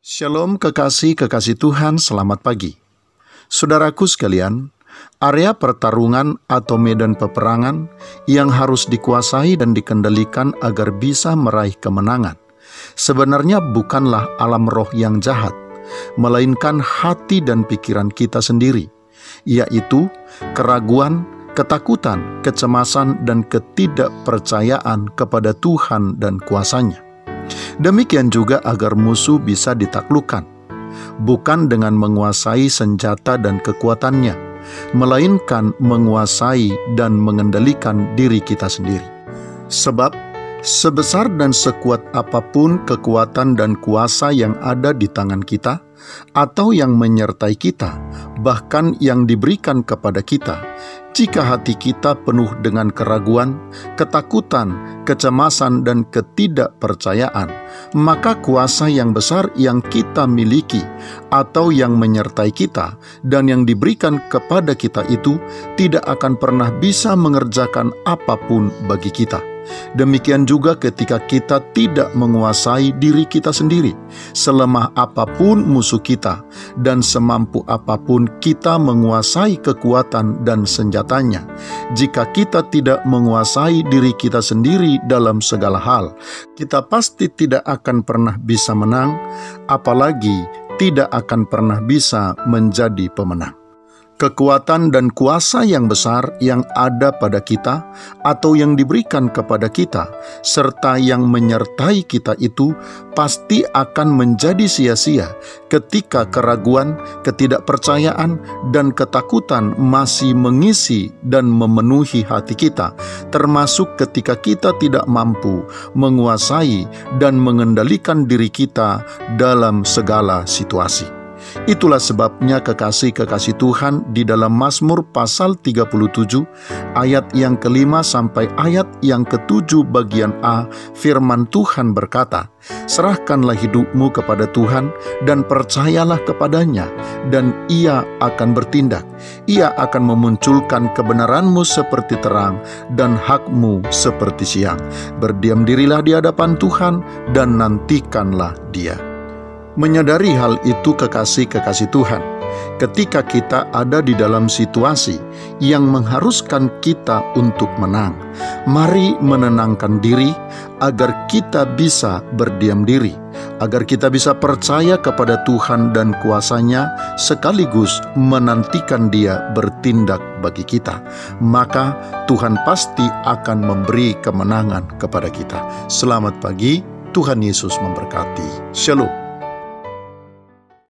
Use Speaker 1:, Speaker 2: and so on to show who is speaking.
Speaker 1: Shalom kekasih-kekasih Tuhan, selamat pagi. Saudaraku sekalian, area pertarungan atau medan peperangan yang harus dikuasai dan dikendalikan agar bisa meraih kemenangan sebenarnya bukanlah alam roh yang jahat, melainkan hati dan pikiran kita sendiri, yaitu keraguan, ketakutan, kecemasan, dan ketidakpercayaan kepada Tuhan dan kuasa-Nya. Demikian juga agar musuh bisa ditaklukkan, bukan dengan menguasai senjata dan kekuatannya, melainkan menguasai dan mengendalikan diri kita sendiri. Sebab, sebesar dan sekuat apapun kekuatan dan kuasa yang ada di tangan kita, atau yang menyertai kita, bahkan yang diberikan kepada kita, jika hati kita penuh dengan keraguan, ketakutan, kecemasan, dan ketidakpercayaan, maka kuasa yang besar yang kita miliki atau yang menyertai kita dan yang diberikan kepada kita itu tidak akan pernah bisa mengerjakan apapun bagi kita. Demikian juga ketika kita tidak menguasai diri kita sendiri, selemah apapun musuh kita, dan semampu apapun kita menguasai kekuatan dan senjatanya. Jika kita tidak menguasai diri kita sendiri dalam segala hal, kita pasti tidak akan pernah bisa menang, apalagi tidak akan pernah bisa menjadi pemenang. Kekuatan dan kuasa yang besar yang ada pada kita atau yang diberikan kepada kita serta yang menyertai kita itu pasti akan menjadi sia-sia ketika keraguan, ketidakpercayaan, dan ketakutan masih mengisi dan memenuhi hati kita, termasuk ketika kita tidak mampu menguasai dan mengendalikan diri kita dalam segala situasi. Itulah sebabnya kekasih-kekasih Tuhan di dalam Mazmur pasal 37 ayat yang ke-5 sampai ayat yang ke-7 bagian A, firman Tuhan berkata, "Serahkanlah hidupmu kepada Tuhan dan percayalah kepadanya, dan Ia akan bertindak. Ia akan memunculkan kebenaranmu seperti terang dan hakmu seperti siang. Berdiam dirilah di hadapan Tuhan dan nantikanlah Dia." Menyadari hal itu kekasih-kekasih Tuhan, ketika kita ada di dalam situasi yang mengharuskan kita untuk menang, mari menenangkan diri agar kita bisa berdiam diri, agar kita bisa percaya kepada Tuhan dan kuasa-Nya sekaligus menantikan Dia bertindak bagi kita. Maka Tuhan pasti akan memberi kemenangan kepada kita. Selamat pagi, Tuhan Yesus memberkati. Shalom.